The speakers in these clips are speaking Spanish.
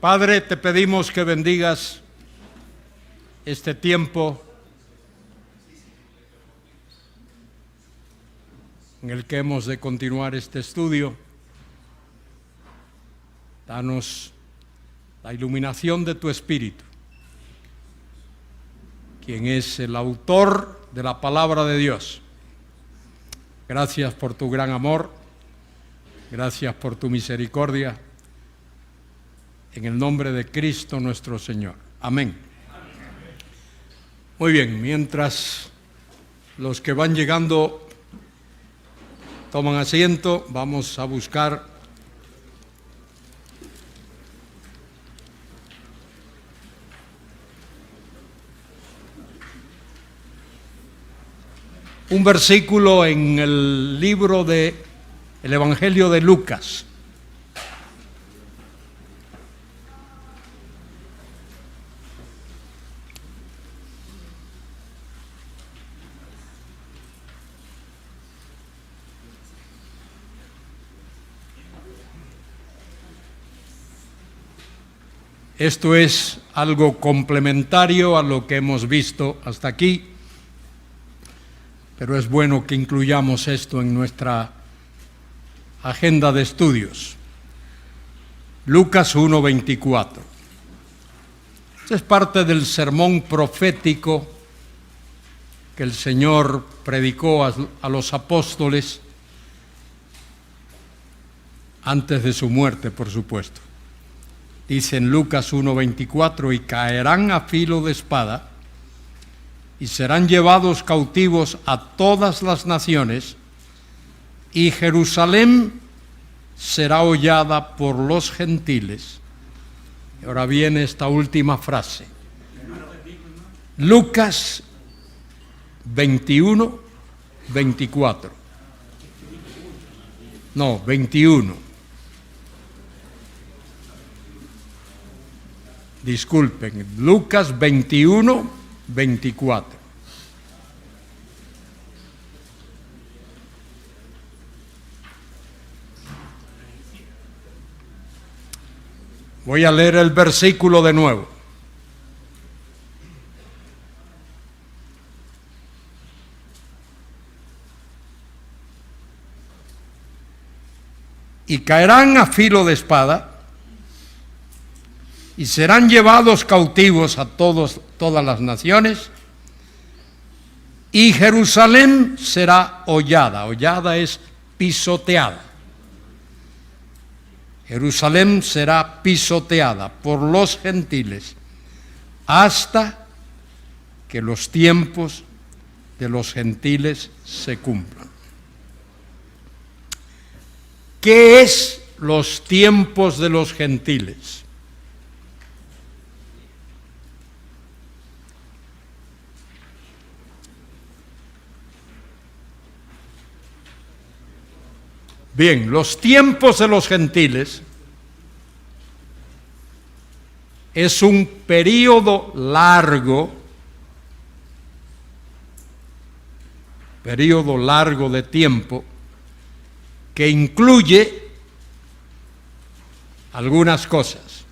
Padre, te pedimos que bendigas este tiempo en el que hemos de continuar este estudio. Danos la iluminación de tu Espíritu, quien es el autor de la palabra de Dios. Gracias por tu gran amor, gracias por tu misericordia, en el nombre de Cristo nuestro Señor. Amén. Muy bien, mientras los que van llegando toman asiento, vamos a buscar un versículo en el libro del Evangelio de Lucas. Esto es algo complementario a lo que hemos visto hasta aquí, pero es bueno que incluyamos esto en nuestra agenda de estudios. Lucas 1:24. Este es parte del sermón profético que el Señor predicó a los apóstoles antes de su muerte, por supuesto. Dice en Lucas 1:24, y caerán a filo de espada, y serán llevados cautivos a todas las naciones, y Jerusalén será hollada por los gentiles. Y ahora viene esta última frase. Lucas 21:24. No, 21. Disculpen, Lucas 21:24. Voy a leer el versículo de nuevo. Y caerán a filo de espada, y serán llevados cautivos a todas las naciones, y Jerusalén será hollada. Hollada es pisoteada. Jerusalén será pisoteada por los gentiles hasta que los tiempos de los gentiles se cumplan. ¿Qué es los tiempos de los gentiles? Bien, los tiempos de los gentiles es un periodo largo de tiempo que incluye algunas cosas.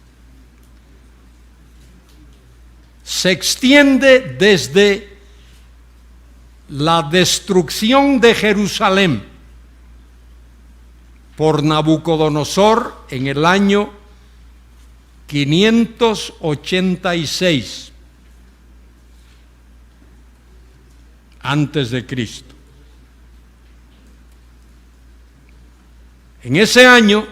Se extiende desde la destrucción de Jerusalén por Nabucodonosor en el año 586 antes de Cristo. En ese año,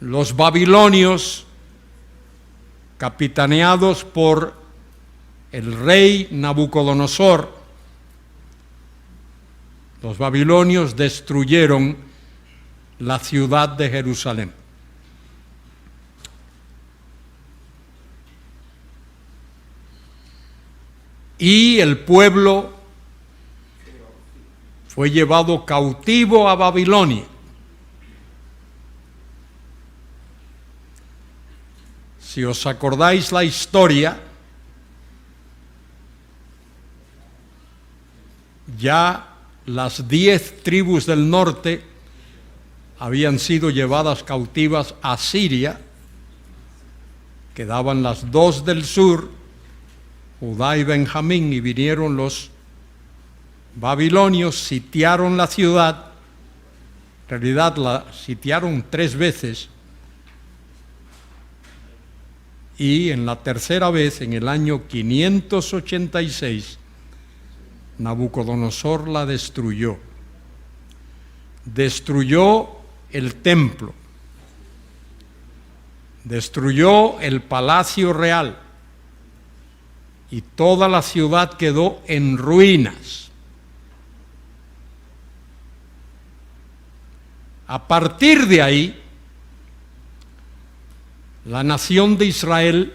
los babilonios, capitaneados por el rey Nabucodonosor, los babilonios destruyeron la ciudad de Jerusalén. Y el pueblo fue llevado cautivo a Babilonia. Si os acordáis la historia, ya las 10 tribus del norte habían sido llevadas cautivas a Siria, quedaban las dos del sur, Judá y Benjamín, y vinieron los babilonios, sitiaron la ciudad. En realidad la sitiaron 3 veces, y en la tercera vez, en el año 586, Nabucodonosor la destruyó. Destruyó el templo, destruyó el palacio real, y toda la ciudad quedó en ruinas. A partir de ahí, la nación de Israel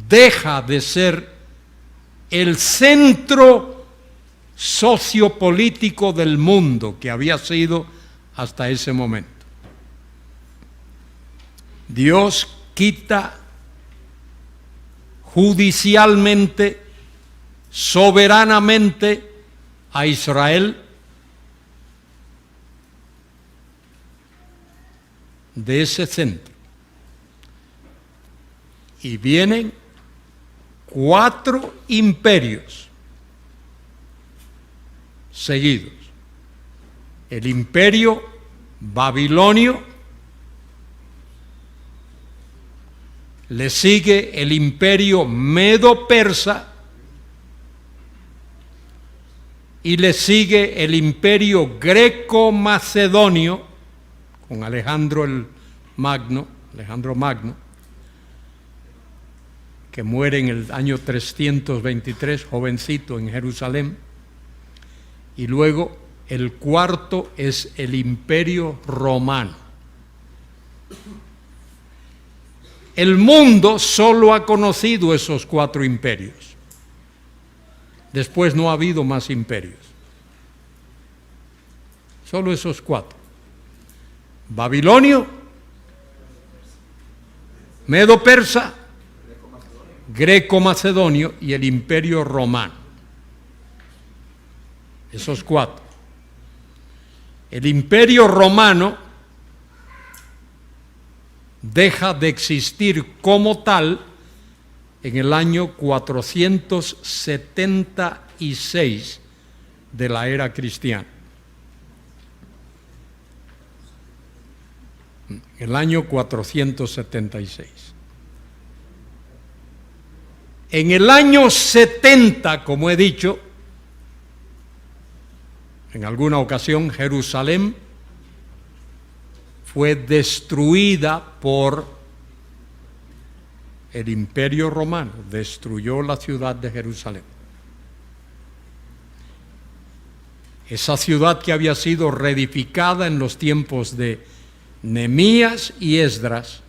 deja de ser el centro sociopolítico del mundo que había sido hasta ese momento. Dios quita judicialmente, soberanamente a Israel de ese centro. Y vienen 4 imperios seguidos. El imperio babilonio, le sigue el imperio medo-persa y le sigue el imperio greco-macedonio con Alejandro Magno, que muere en el año 323, jovencito, en Jerusalén. Y luego el cuarto es el imperio romano. El mundo solo ha conocido esos 4 imperios. Después no ha habido más imperios. Solo esos 4. Babilonio, Medo-Persa, Greco-Macedonio y el imperio romano. Esos 4. El imperio romano deja de existir como tal en el año 476 de la era cristiana. El año 476. En el año 70, como he dicho, en alguna ocasión, Jerusalén fue destruida por el Imperio Romano, destruyó la ciudad de Jerusalén. Esa ciudad que había sido reedificada en los tiempos de Nehemías y Esdras,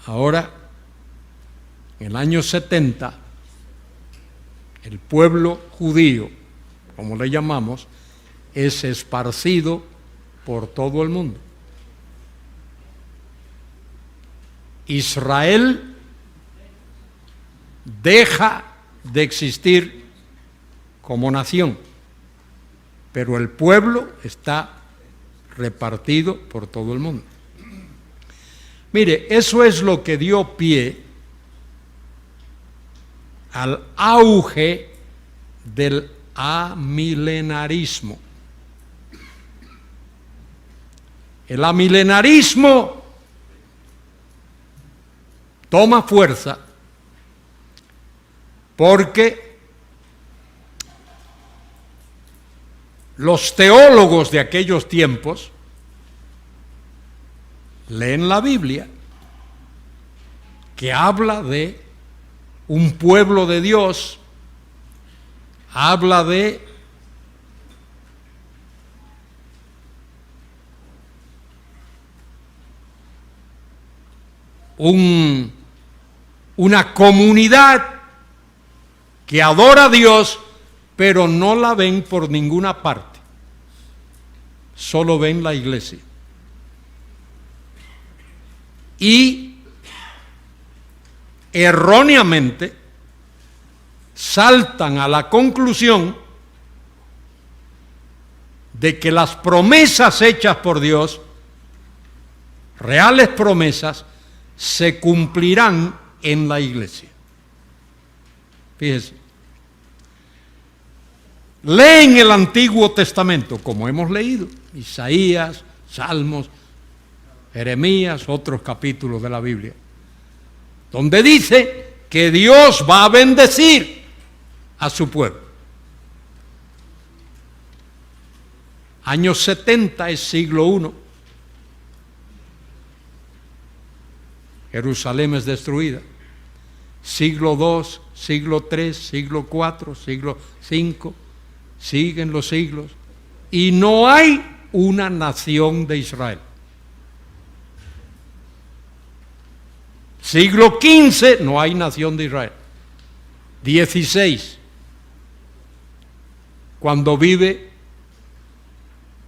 ahora, en el año 70, el pueblo judío, como le llamamos, es esparcido por todo el mundo. Israel deja de existir como nación, pero el pueblo está repartido por todo el mundo. Mire, eso es lo que dio pie al auge del amilenarismo. El amilenarismo toma fuerza porque los teólogos de aquellos tiempos leen la Biblia, que habla de un pueblo de Dios, habla de una comunidad que adora a Dios, pero no la ven por ninguna parte, solo ven la iglesia. Y erróneamente saltan a la conclusión de que las promesas hechas por Dios, reales promesas, se cumplirán en la iglesia. Fíjense. Leen el Antiguo Testamento, como hemos leído, Isaías, Salmos, Jeremías, otros capítulos de la Biblia, donde dice que Dios va a bendecir a su pueblo. Años 70 es siglo I. Jerusalén es destruida. Siglo II, siglo III, siglo IV, siglo V, siguen los siglos, y no hay una nación de Israel. Siglo XV, no hay nación de Israel. 16, cuando vive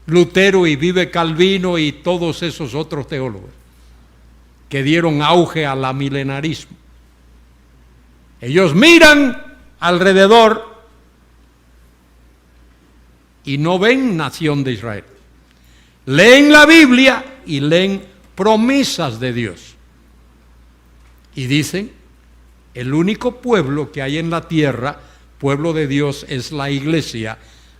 Lutero y vive Calvino y todos esos otros teólogos que dieron auge al amilenarismo. Ellos miran alrededor y no ven nación de Israel. Leen la Biblia y leen promesas de Dios. Y dicen, el único pueblo que hay en la tierra, pueblo de Dios, es la iglesia,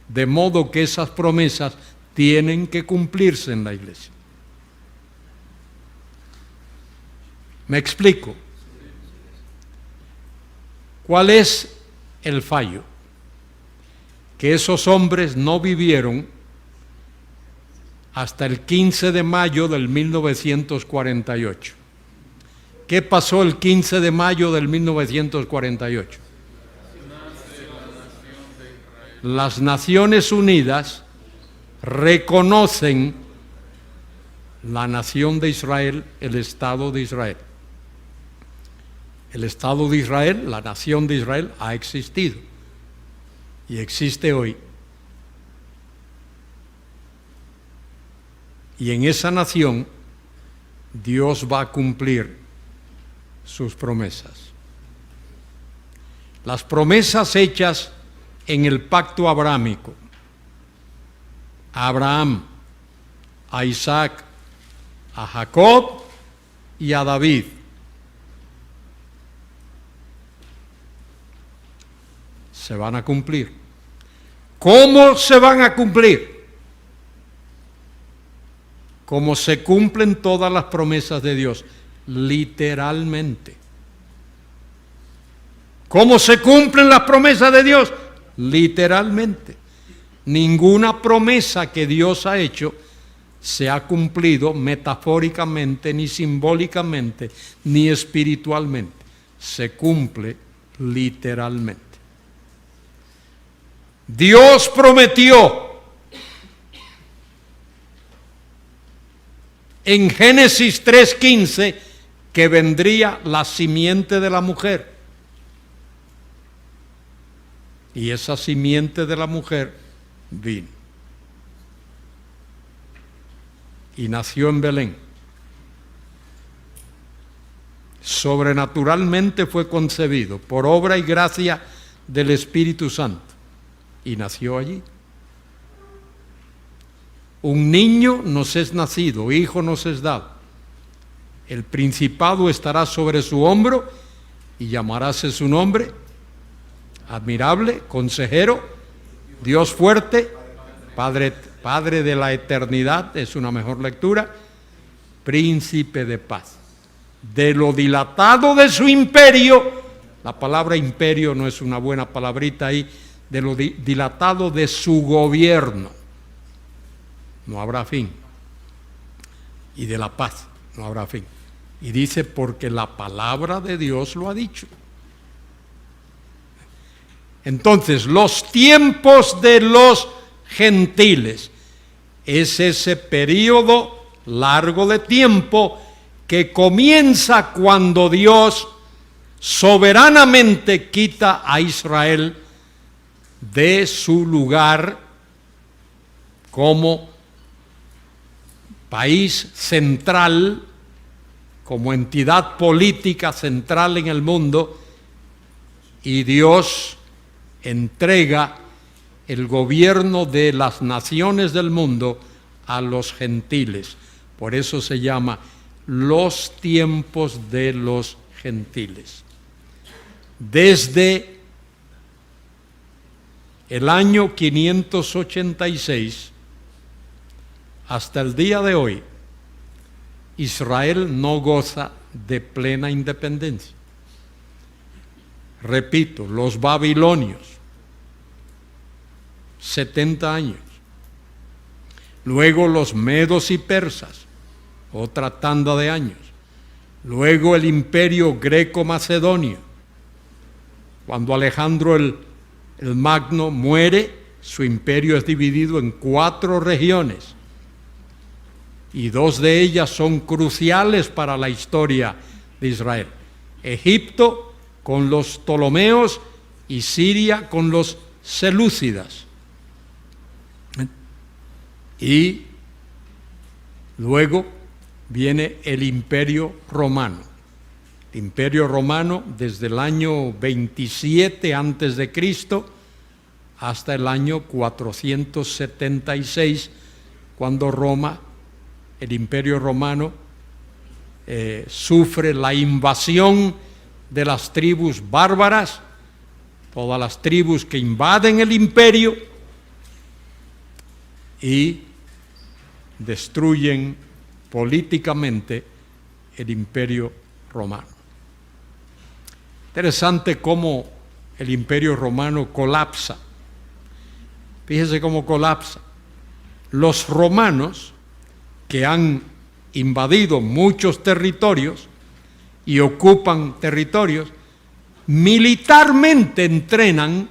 de modo que esas promesas tienen que cumplirse en la iglesia. ¿Me explico? ¿Cuál es el fallo? Que esos hombres no vivieron hasta el 15 de mayo del 1948. ¿Qué pasó el 15 de mayo del 1948? Las Naciones Unidas reconocen la nación de Israel, el Estado de Israel. El Estado de Israel, la nación de Israel, ha existido y existe hoy. Y en esa nación Dios va a cumplir sus promesas. Las promesas hechas en el pacto abrahámico, a Abraham, a Isaac, a Jacob y a David, se van a cumplir. ¿Cómo se van a cumplir? Como se cumplen todas las promesas de Dios, literalmente. ¿Cómo se cumplen las promesas de Dios? Literalmente. Ninguna promesa que Dios ha hecho se ha cumplido metafóricamente, ni simbólicamente, ni espiritualmente. Se cumple literalmente. Dios prometió en Génesis 3:15 que vendría la simiente de la mujer. Y esa simiente de la mujer vino. Y nació en Belén. Sobrenaturalmente fue concebido por obra y gracia del Espíritu Santo. Y nació allí. Un niño nos es nacido, hijo nos es dado. El principado estará sobre su hombro y llamaráse su nombre admirable, consejero, Dios fuerte, Padre de la eternidad, es una mejor lectura, príncipe de paz. De lo dilatado de su imperio, la palabra imperio no es una buena palabrita ahí, de lo dilatado de su gobierno, no habrá fin. Y de la paz, no habrá fin. Y dice, porque la palabra de Dios lo ha dicho. Entonces, los tiempos de los gentiles es ese periodo largo de tiempo que comienza cuando Dios soberanamente quita a Israel de su lugar como país central, como entidad política central en el mundo, y Dios entrega el gobierno de las naciones del mundo a los gentiles. Por eso se llama los tiempos de los gentiles. Desde el año 586 hasta el día de hoy, Israel no goza de plena independencia. Repito, los babilonios, 70 años. Luego los medos y persas, otra tanda de años. Luego el imperio greco-macedonio. Cuando Alejandro el Magno muere, su imperio es dividido en 4 regiones. Y 2 de ellas son cruciales para la historia de Israel. Egipto con los Ptolomeos y Siria con los selúcidas. Y luego viene el Imperio Romano. El Imperio Romano desde el año 27 antes de Cristo hasta el año 476, cuando Roma, el Imperio Romano, sufre la invasión de las tribus bárbaras, todas las tribus que invaden el imperio y destruyen políticamente el Imperio Romano. Interesante cómo el Imperio Romano colapsa. Fíjese cómo colapsa. Los romanos, que han invadido muchos territorios y ocupan territorios, militarmente entrenan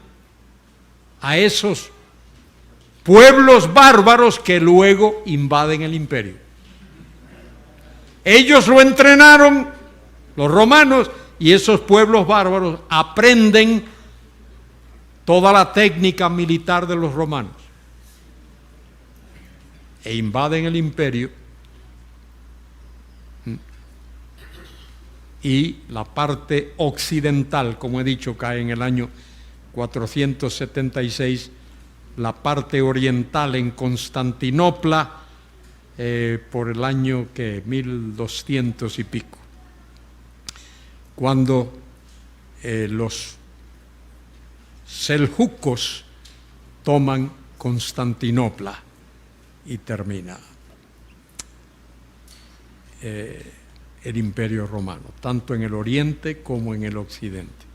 a esos pueblos bárbaros que luego invaden el imperio. Ellos lo entrenaron, los romanos, y esos pueblos bárbaros aprenden toda la técnica militar de los romanos e invaden el imperio, y la parte occidental, como he dicho, cae en el año 476, la parte oriental en Constantinopla por el año 1200 y pico, cuando los seljúcos toman Constantinopla y termina el Imperio Romano, tanto en el oriente como en el occidente.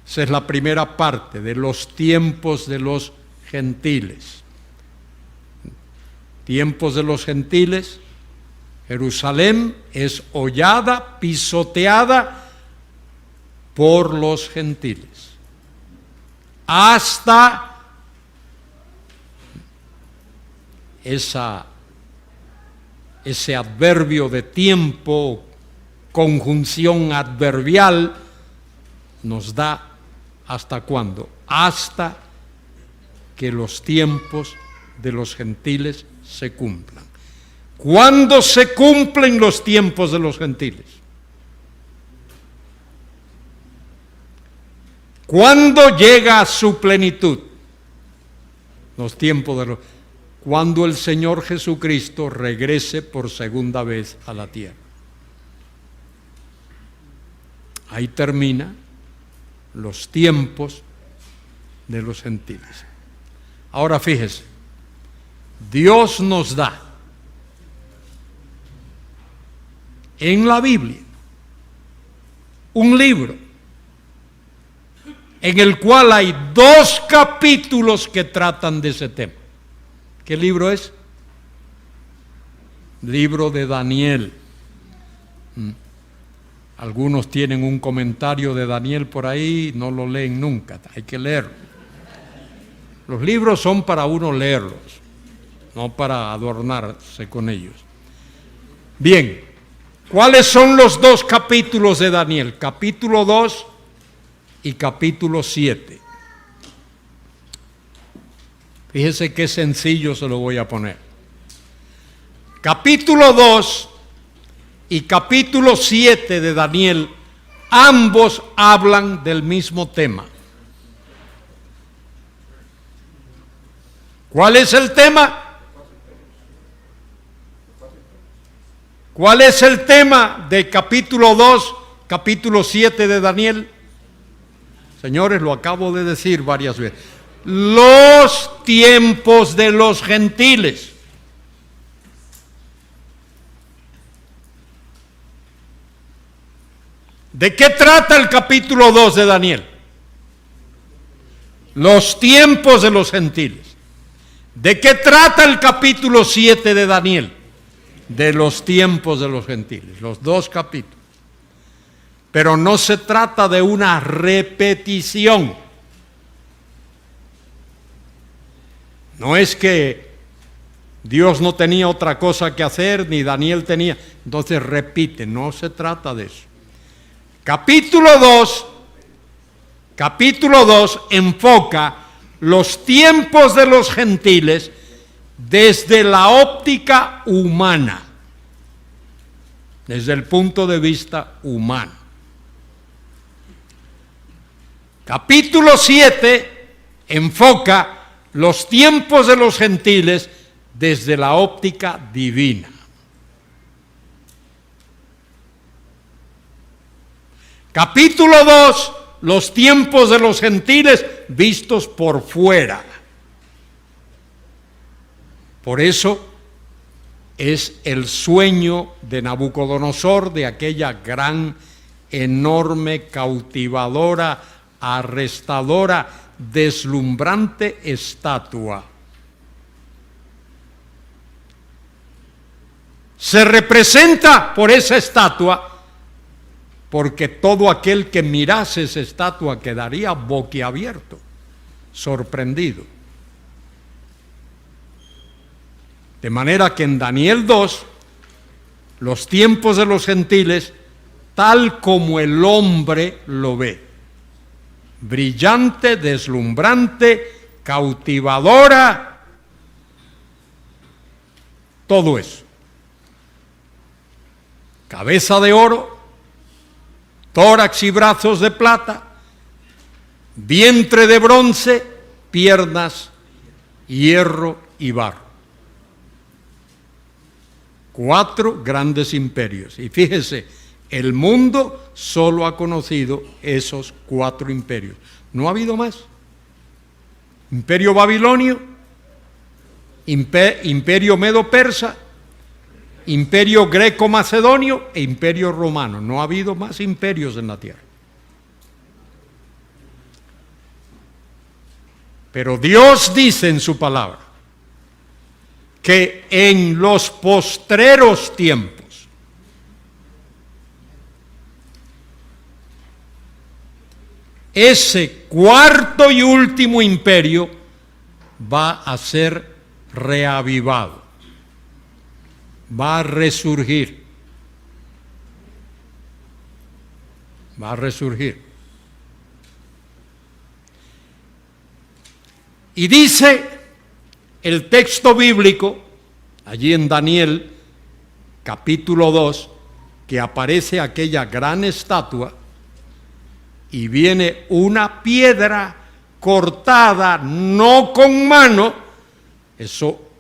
Esa es la primera parte de los tiempos de los gentiles. Tiempos de los gentiles, Jerusalén es hollada, pisoteada por los gentiles, hasta ese adverbio de tiempo, conjunción adverbial, nos da hasta cuándo, hasta que los tiempos de los gentiles se cumplan. ¿Cuándo se cumplen los tiempos de los gentiles? ¿Cuándo llega a su plenitud los tiempos de los? Cuando el Señor Jesucristo regrese por segunda vez a la tierra. Ahí termina los tiempos de los gentiles. Ahora fíjese, Dios nos da en la Biblia un libro en el cual hay 2 capítulos que tratan de ese tema. ¿Qué libro es? Libro de Daniel. Algunos tienen un comentario de Daniel por ahí, no lo leen nunca, hay que leerlo. Los libros son para uno leerlos, no para adornarse con ellos. Bien, ¿cuáles son los 2 capítulos de Daniel? Capítulo 2 y capítulo 7. Fíjese qué sencillo se lo voy a poner. Capítulo 2 y capítulo 7 de Daniel, ambos hablan del mismo tema. ¿Cuál es el tema? ¿Cuál es el tema de capítulo 2, capítulo 7 de Daniel? Señores, lo acabo de decir varias veces. Los tiempos de los gentiles. ¿De qué trata el capítulo 2 de Daniel? Los tiempos de los gentiles. ¿De qué trata el capítulo 7 de Daniel? De los tiempos de los gentiles, los dos capítulos. Pero no se trata de una repetición. No es que Dios no tenía otra cosa que hacer, ni Daniel tenía, entonces repite, no se trata de eso. Capítulo 2 enfoca los tiempos de los gentiles desde la óptica humana, desde el punto de vista humano. Capítulo 7 enfoca los tiempos de los gentiles desde la óptica divina. Capítulo 2, los tiempos de los gentiles vistos por fuera. Por eso es el sueño de Nabucodonosor, de aquella gran, enorme, cautivadora, arrestadora, deslumbrante estatua. Se representa por esa estatua porque todo aquel que mirase esa estatua quedaría boquiabierto, sorprendido. De manera que en Daniel 2, los tiempos de los gentiles, tal como el hombre lo ve, brillante, deslumbrante, cautivadora, todo eso. Cabeza de oro, tórax y brazos de plata, vientre de bronce, piernas, hierro y barro. 4 grandes imperios. Y fíjese, el mundo solo ha conocido esos 4 imperios. No ha habido más. Imperio babilonio, imperio medo-persa, imperio greco-macedonio e imperio romano. No ha habido más imperios en la tierra. Pero Dios dice en su palabra que en los postreros tiempos ese cuarto y último imperio va a ser reavivado, va a resurgir, va a resurgir. Y dice el texto bíblico, allí en Daniel, capítulo 2, que aparece aquella gran estatua y viene una piedra cortada, no con mano. Eso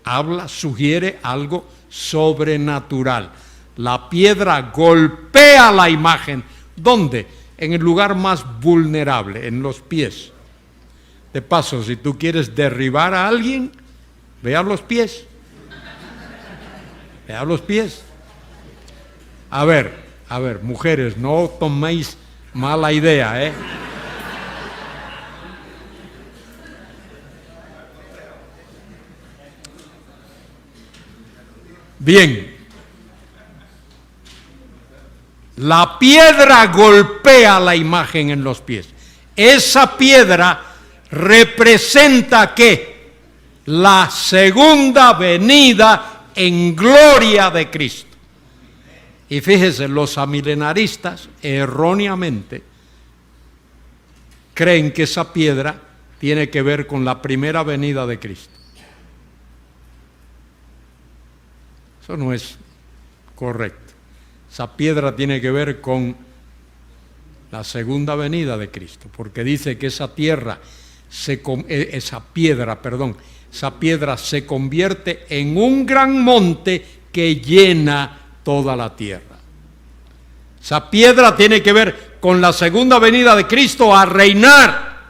sugiere algo sobrenatural. La piedra golpea la imagen. ¿Dónde? En el lugar más vulnerable, en los pies. De paso, si tú quieres derribar a alguien, ve a los pies. Ve a los pies. A ver, mujeres, no toméis mala idea, ¿eh? Bien. La piedra golpea la imagen en los pies. Esa piedra representa ¿qué? La segunda venida en gloria de Cristo. Y fíjese, los amilenaristas erróneamente creen que esa piedra tiene que ver con la primera venida de Cristo. Eso no es correcto. Esa piedra tiene que ver con la segunda venida de Cristo, porque dice que esa piedra esa piedra se convierte en un gran monte que llena toda la tierra. Esa piedra tiene que ver con la segunda venida de Cristo a reinar.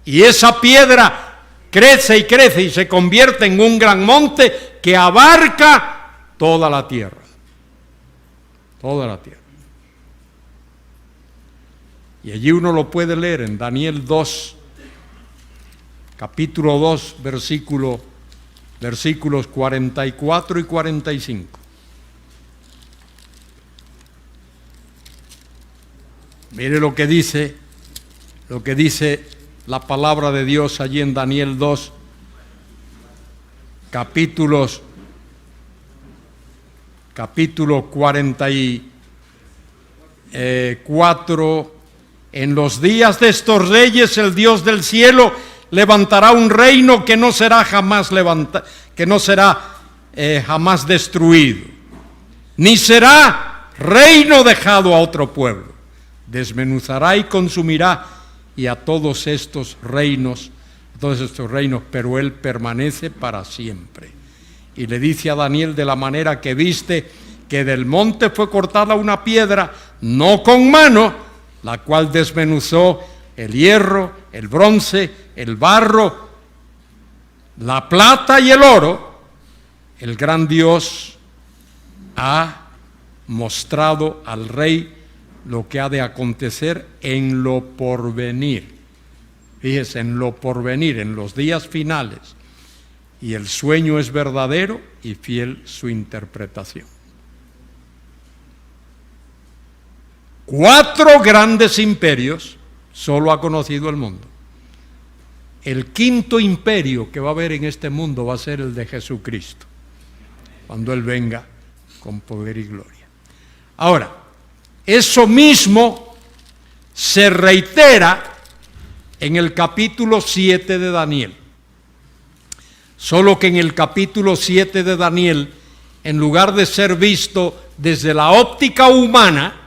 Y esa piedra crece y crece y se convierte en un gran monte que abarca toda la tierra. Toda la tierra. Y allí uno lo puede leer en Daniel 2, capítulo 2, versículos 44 y 45. Mire lo que dice la palabra de Dios allí en Daniel 2, capítulo 44. En los días de estos reyes el Dios del cielo levantará un reino que no será jamás jamás destruido, ni será reino dejado a otro pueblo. Desmenuzará y consumirá y a todos estos reinos, pero él permanece para siempre. Y le dice a Daniel: de la manera que viste que del monte fue cortada una piedra, no con mano, la cual desmenuzó el hierro, el bronce, el barro, la plata y el oro, el gran Dios ha mostrado al rey lo que ha de acontecer en lo porvenir. Fíjese, en lo porvenir, en los días finales. Y el sueño es verdadero y fiel su interpretación. 4 grandes imperios solo ha conocido el mundo. El quinto imperio que va a haber en este mundo va a ser el de Jesucristo, cuando Él venga con poder y gloria. Ahora, eso mismo se reitera en el capítulo 7 de Daniel. Solo que en el capítulo 7 de Daniel, en lugar de ser visto desde la óptica humana,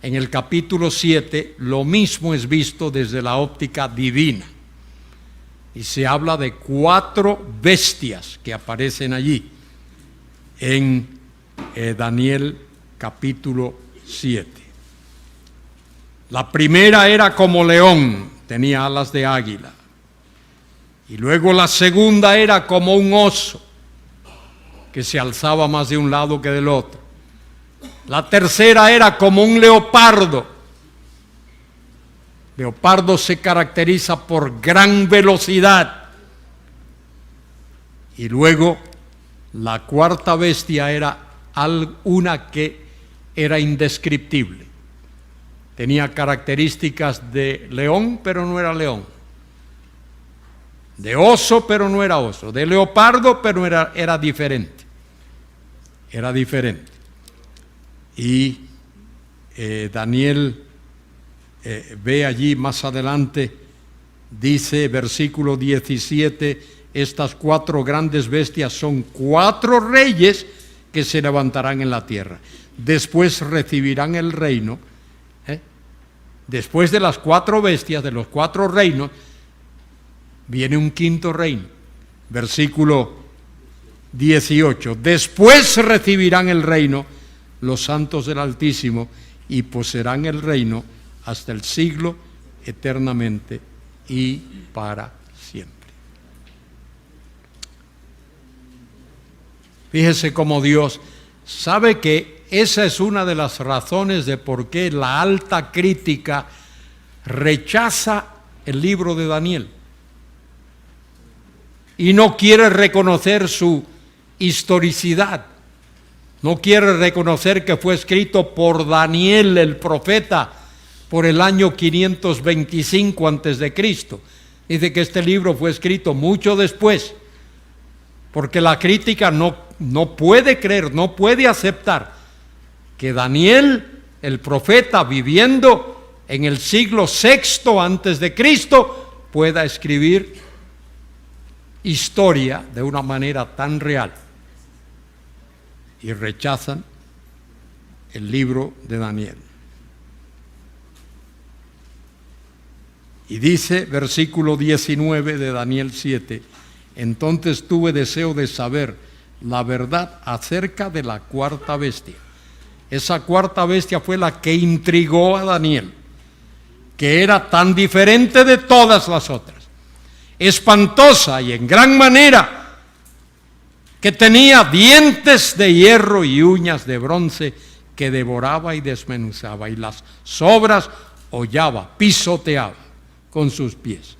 en el capítulo 7 lo mismo es visto desde la óptica divina. Y se habla de 4 bestias que aparecen allí en Daniel capítulo 7. La primera era como león, tenía alas de águila. Y luego la segunda era como un oso, que se alzaba más de un lado que del otro. La tercera era como un leopardo. Leopardo se caracteriza por gran velocidad. Y luego la cuarta bestia era una que era indescriptible. Tenía características de león, pero no era león. De oso, pero no era oso. De leopardo, pero era diferente. Era diferente. Y Daniel ve allí más adelante, dice versículo 17, estas 4 grandes bestias son 4 reyes que se levantarán en la tierra. Después recibirán el reino. Después de las 4 bestias, de los 4 reinos, viene un quinto reino. Versículo 18. Después recibirán el reino los santos del Altísimo y poseerán el reino hasta el siglo, eternamente y para siempre. Fíjese cómo Dios sabe que esa es una de las razones de por qué la alta crítica rechaza el libro de Daniel y no quiere reconocer su historicidad. No quiere reconocer que fue escrito por Daniel el profeta por el año 525 a.C. Dice que este libro fue escrito mucho después, porque la crítica no puede creer, no puede aceptar que Daniel el profeta, viviendo en el siglo VI a.C., pueda escribir historia de una manera tan real. Y rechazan el libro de Daniel. Y dice, versículo 19 de Daniel 7, entonces tuve deseo de saber la verdad acerca de la cuarta bestia. Esa cuarta bestia fue la que intrigó a Daniel, que era tan diferente de todas las otras, espantosa y en gran manera, que tenía dientes de hierro y uñas de bronce, que devoraba y desmenuzaba, y las sobras hollaba, pisoteaba con sus pies.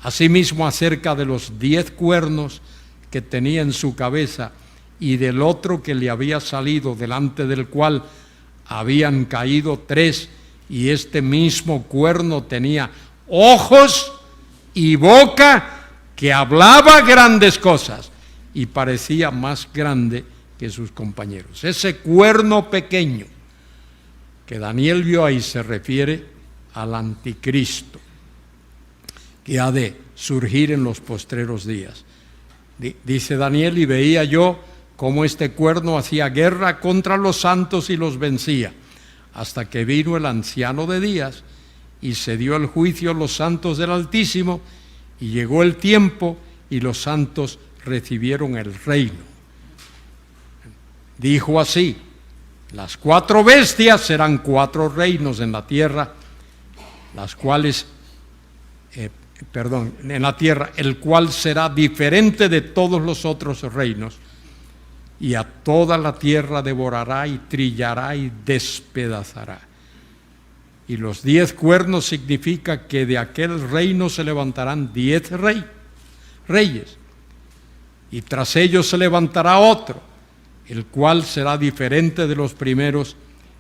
Asimismo, acerca de los 10 cuernos que tenía en su cabeza y del otro que le había salido, delante del cual habían caído 3, y este mismo cuerno tenía ojos y boca, que hablaba grandes cosas y parecía más grande que sus compañeros. Ese cuerno pequeño que Daniel vio ahí se refiere al anticristo, que ha de surgir en los postreros días. Dice Daniel, y veía yo cómo este cuerno hacía guerra contra los santos y los vencía, hasta que vino el anciano de días y se dio el juicio a los santos del Altísimo, y llegó el tiempo y los santos recibieron el reino. Dijo así, las 4 bestias serán 4 reinos en la tierra, las cuales en la tierra, el cual será diferente de todos los otros reinos, y a toda la tierra devorará y trillará y despedazará. Y los 10 cuernos significa que de aquel reino se levantarán 10 reyes, y tras ellos se levantará otro, el cual será diferente de los primeros,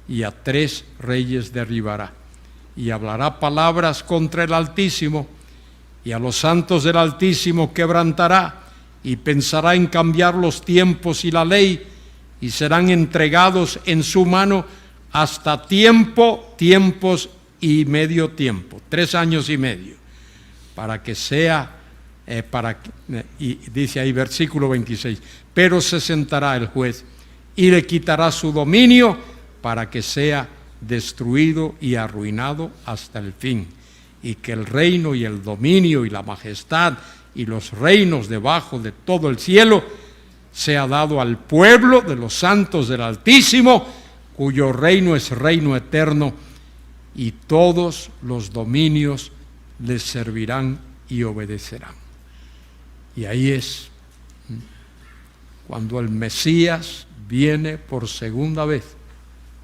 y a 3 reyes derribará, y hablará palabras contra el Altísimo, y a los santos del Altísimo quebrantará, y pensará en cambiar los tiempos y la ley, y serán entregados en su mano hasta tiempos y medio tiempo, 3 años y medio, para que sea, y dice ahí versículo 26, pero se sentará el juez y le quitará su dominio para que sea destruido y arruinado hasta el fin, y que el reino y el dominio y la majestad y los reinos debajo de todo el cielo sea dado al pueblo de los santos del Altísimo, cuyo reino es reino eterno, y todos los dominios les servirán y obedecerán. Y ahí es cuando el Mesías viene por segunda vez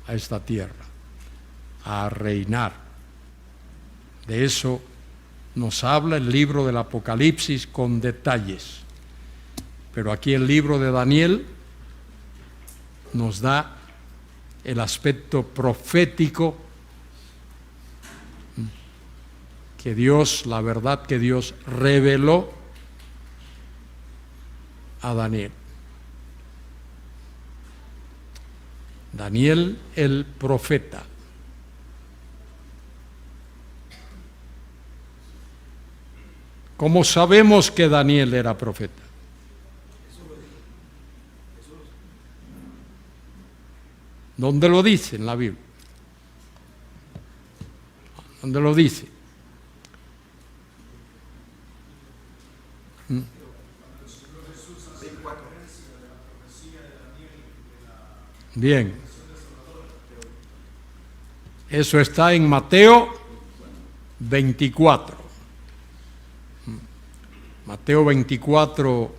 a esta tierra, a reinar. De eso nos habla el libro del Apocalipsis con detalles. Pero aquí el libro de Daniel nos da el aspecto profético que Dios, la verdad que Dios reveló a Daniel. Daniel el profeta. ¿Cómo sabemos que Daniel era profeta? ¿Dónde lo dice en la Biblia? ¿Dónde lo dice? Bien. Eso está en Mateo 24. Mateo 24,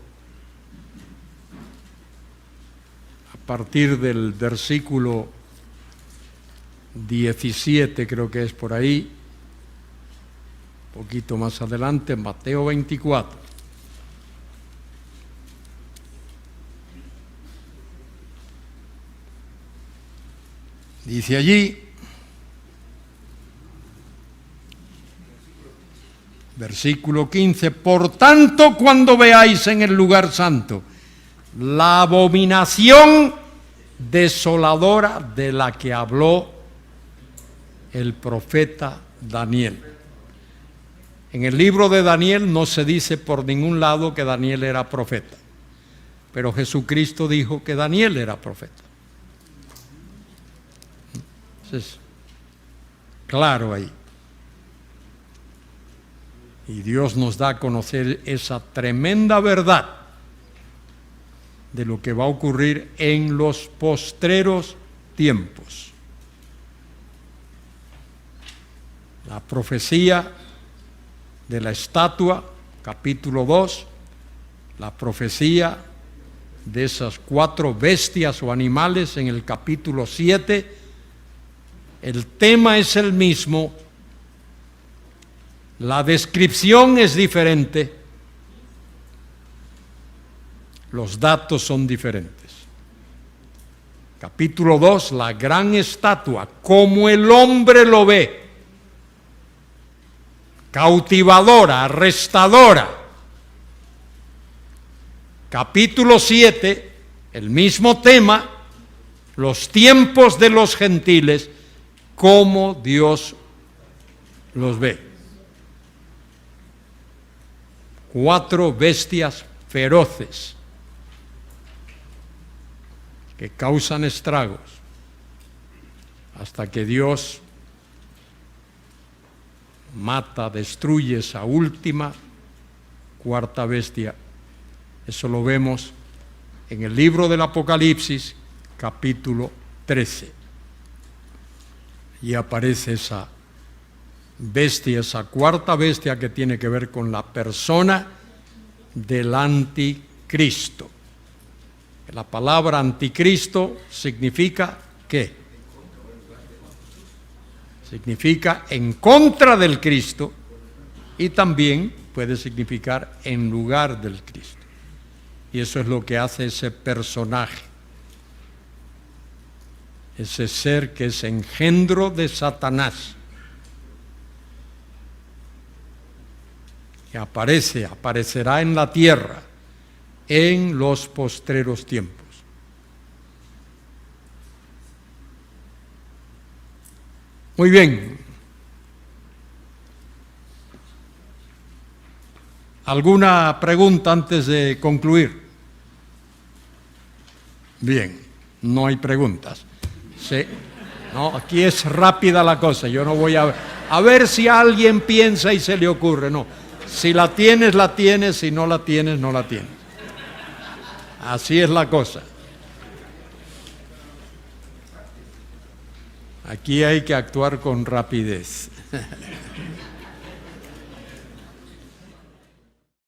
a partir del versículo 17, creo que es por ahí, un poquito más adelante, Mateo 24. Dice allí, versículo 15, por tanto, cuando veáis en el lugar santo la abominación desoladora de la que habló el profeta Daniel. En el libro de Daniel no se dice por ningún lado que Daniel era profeta, pero Jesucristo dijo que Daniel era profeta. Entonces, claro ahí. Y Dios nos da a conocer esa tremenda verdad de lo que va a ocurrir en los postreros tiempos. La profecía de la estatua, capítulo 2, la profecía de esas 4 bestias o animales en el capítulo 7, el tema es el mismo, la descripción es diferente, los datos son diferentes. Capítulo 2, la gran estatua, como el hombre lo ve, cautivadora, arrestadora. Capítulo 7, el mismo tema, los tiempos de los gentiles, como Dios los ve. 4 bestias feroces que causan estragos hasta que Dios mata, destruye esa última 4ª bestia. Eso lo vemos en el libro del Apocalipsis, capítulo 13. Y aparece esa bestia, esa 4ª bestia que tiene que ver con la persona del anticristo. La palabra anticristo significa ¿qué? Significa en contra del Cristo y también puede significar en lugar del Cristo. Y eso es lo que hace ese personaje, ese ser que es engendro de Satanás. Que aparecerá en la tierra en los postreros tiempos. Muy bien. ¿Alguna pregunta antes de concluir? Bien, no hay preguntas. Sí. No, aquí es rápida la cosa. Yo no voy a ver si alguien piensa y se le ocurre. No. Si la tienes, la tienes. Si no la tienes, no la tienes. Así es la cosa. Aquí hay que actuar con rapidez.